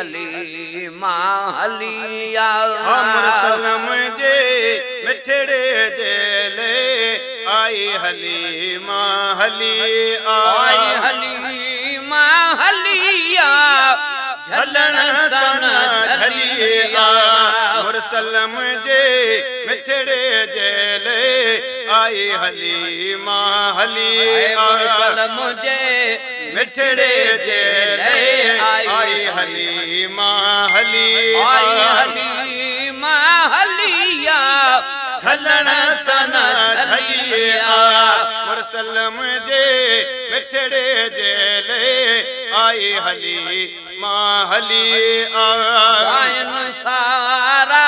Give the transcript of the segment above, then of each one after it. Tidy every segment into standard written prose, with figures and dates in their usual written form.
हलीमा हलिया मुरसलम जे मिठड़े जेले आई हलीमा हलिया आई हलीमा हलिया झलन सन झलिया मुरसलम जे मिठड़े जेले आई हलीमा हलिया मुरसलम जे मिठड़े जेले आई हलीमा हलिया आई हलीमा हलिया झलन सन झलिया मुरसलम जे मिठड़े जेले आई हलीमा हलिया गायन सारा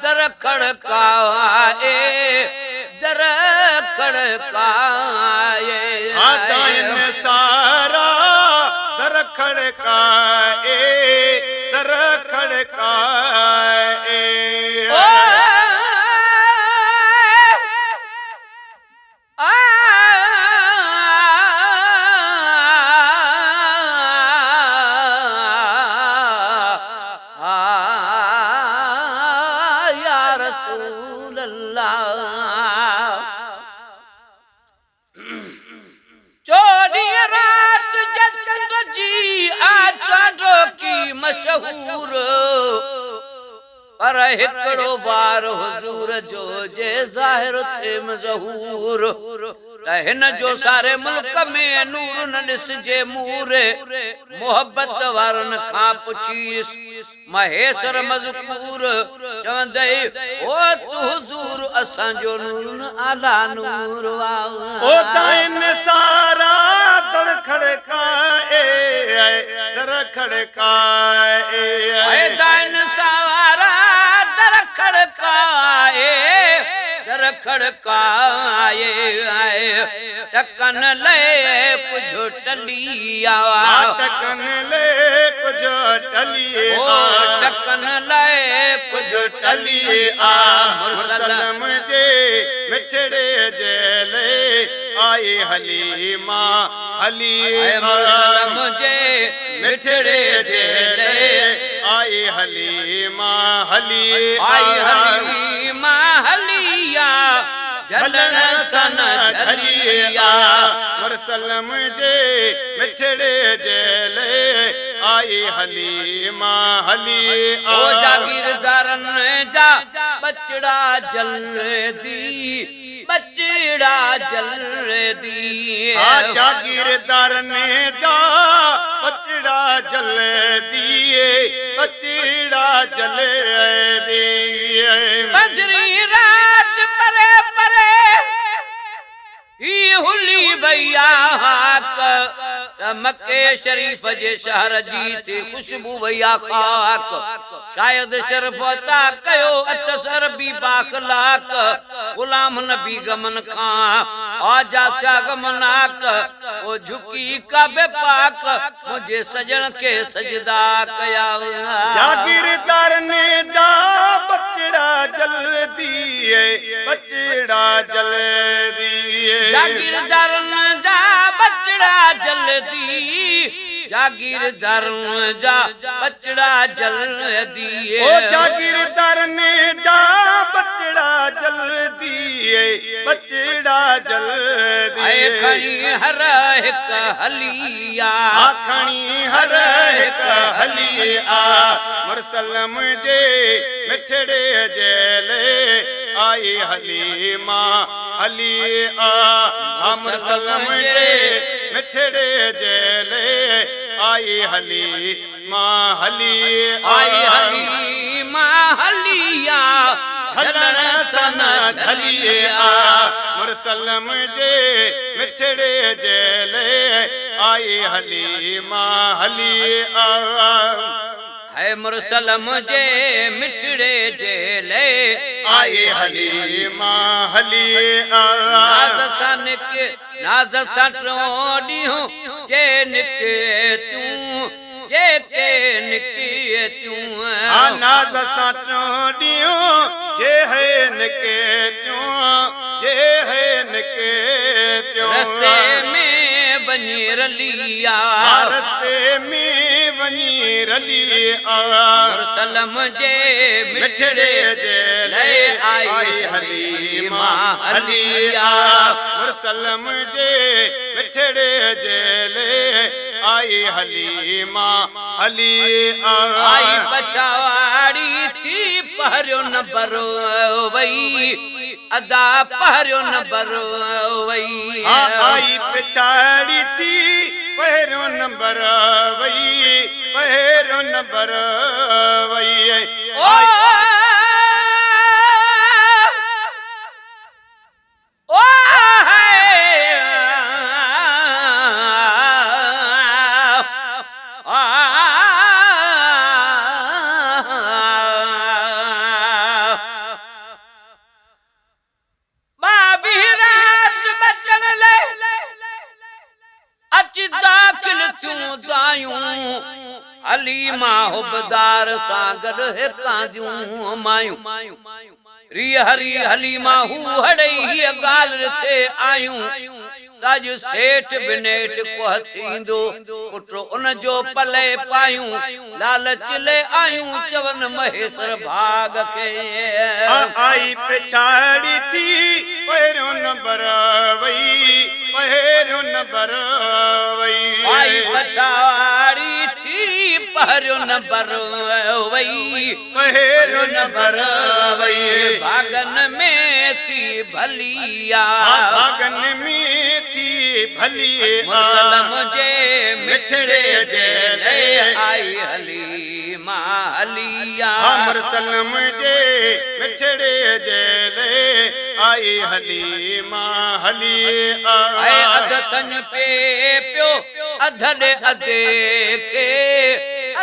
दर खड़काए दर खड़काए दायन सारा दर खड़काए दर खड़काए मशहूर पर हिकड़ो बार हुजूर जो जे ज़ाहिर थे मज़हूर त हिन जो सारे मुल्क में नूर न ॾिसजे मूरे मोहब्बत वारन खां पुछीस महेसर मज़कूर चवंदई ओ तू हुजूर असां जो नूर आला नूर ओ दाइन सारा दर खड़काए दर खड़काए दाइन सारा दर खड़काए दर खड़काए टकन ले कुछ टलिया टकन ले कुछ टलिए टकन ले कुछ टलिए मुरसलम जे मिठड़े जेले आई हलीमा हलिया मुरसलम जे मिठड़े जेले आई हलीमा हलिया आई हलीमा हलिया झलन सन झलिया मुरसलम जे मिठड़े जेले आई हलीमा हलिया ओ जागीरदारन जा बचड़ा जल्दी बचड़ा जल्दी जागीरदारन जा बचड़ा जल दिए बचड़ा जल दिए बजरी रात परे परे ही हुली भैया हाक मक्के शरीफ जे शहर जी थी खुशबू भैया खाक शायद शरफता कयो अतसर भी बाखलाक गुलाम नबी गमन खां आजा चा गमनाक ओ झुकी काबे पाक मुझे सजन के सजदा कया जागीरदार ने जा बचड़ा जल दिए बचड़ा जल दिए जागीरदार ने जा बचड़ा जल्दी जागीरदार जा बचड़ा जल्दी ओ जागीरदार ने जा बचड़ा जल दिए बचड़ा जल दिए खणी हर हिक हलिया खणी हर हिक हलिया मुरसलम जे मिठड़े जेले आई हलीमा हलिया मुरसलम जे मिठड़े जेले आई हलीमा हलिया आई हलीमा हलिया झलन सन झलिया मुरसलम जे मिठड़े जेले आई हलीमा हलिया है मुरसलम जे मिठड़े जेले आई हलीमा हलिया नाज सा टियों जे निके तूं जे के निके तूं नाज सा टियों जे है निके तूं जे है निके तूं रस्ते में बनी रलिया रस्ते में वनी रली आ मुरसलम जे मिठड़े जे ले आई हलीमा हलिया मुरसलम जे मिठड़े जे ले आई हलीमा हलिया आई बचावाड़ी थी पहरियो न बरो वई अदा पहरियो न बरो वई आई पिछाड़ी थी पहिरियों नंबर वई पहिरियों नंबर वई ओ हलीमा हुबदार सां गॾु हिकां मायूं री हरी हलीमा हू हड़ई हीअ ॻाल्हि थे आयूं तज सेठ बिनेठ को थींदो पुट उन जो पले पायूं लालच ले आयूं चवन महेश्वर भाग के आई पिछाड़ी थी पहिरियों नंबर वई पहिरियों नंबर वई आई पछाड़ी थी पहिरियों नंबर वई पहिरियों नंबर वई भागन में थी भलिया भागन में थी भलिया मुरसलम जे मिठड़े जे ले आई हलीमा हलिया मुरसलम जे मिठड़े जे ले आई हलीमा हलिया अध थन पे पियो अधे अधे के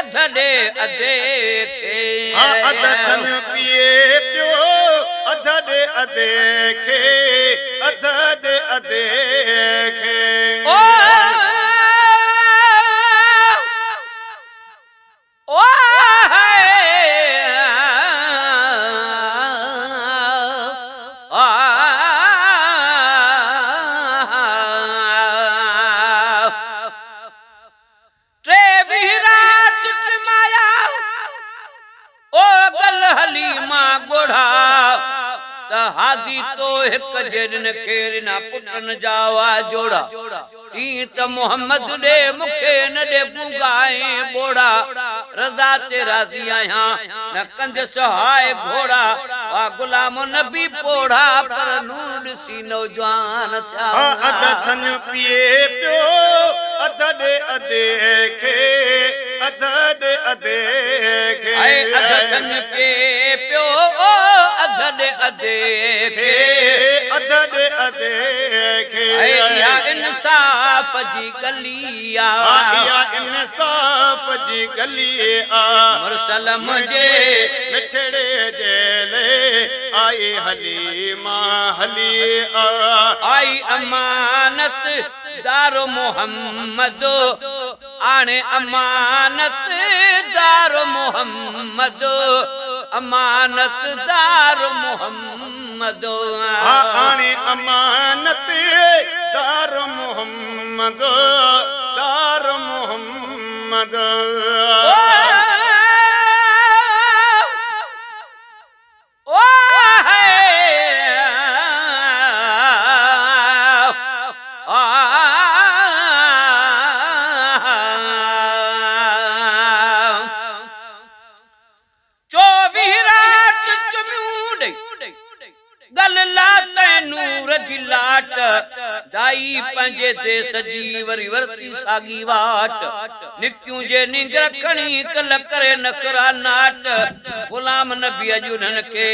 अधे अधे के अध थन पिए पियो अधे अधे के अधे अधे के हादी तो एक जेन खेर ना पुटन जावा जोड़ा ई त मोहम्मद दे मुखे न दे गुगाए बोड़ा रजा ते राजी आया न कंज सहाय घोड़ा वा गुलाम नबी पोड़ा पर नूर सी नौजवान था अध थन पिए पियो अधे अधे के अधे अधे के अध थन पे पियो अधे अधे के अधे अधे के या इंसाफ जी गलिया या इंसाफ जी गलिया मुरसलम जे मिठड़े जे ले आई हलीमा हलिया आई अमानत दारो मोहम्मद आने अमानत दारो मोहम्मद अमानत दारो मोहम्मद आने अमानत दार मोहम्मद दार मोहम्मद दाई पंजे देश जी वरी वरती सागी वाट निक्यूं जे निंग रखणी कल करे नखरा नाट गुलाम नबी अजुनन के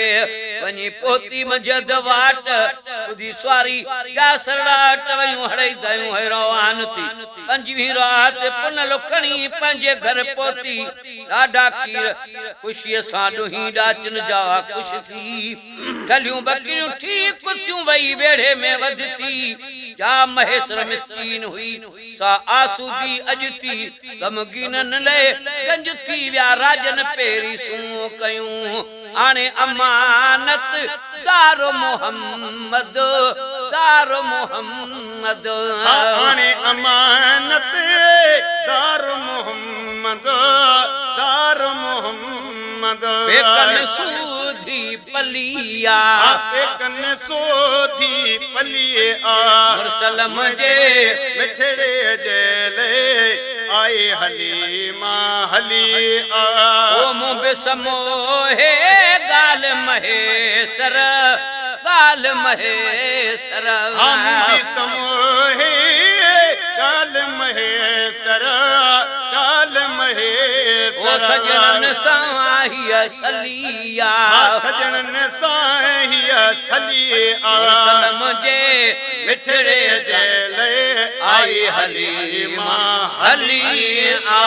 वनी पोती मजद वाट खुदी स्वारी क्या सरडाट वयूं हड़ई दयूं है रवान थी पंजवी रात पुन लुखणी पंजे घर पोती डाडा की खुशी सां दुही डाचन जा खुश थी ढलियूं बकरियूं ठीक कुतियूं वई वेड़े में वध थी जा महेश्वर मिस्कीन हुई सा आसूदी अज थी गमगीनन ले गंज थी व्या राजन पेरी सू कयूं आने अमानत दारो मोहम्मद दारो मोहम्मद आने अमानत दारो मोहम्मद मोहम्मद दार मोहम्मद पेकन सूधी पलिया पेकन सोधी पलिया मुरसलम जे मिठड़े जेले आए हलीमा हलिया ओ मुंह समोहे गाल महेसर गाल महेसर हम समोहे गाल महेसर गाल महेसर ओ सजन साहिया सलिया सजन साहिया सलिया मुरसलम जे मिठड़े जेले आई हलीमा हलिया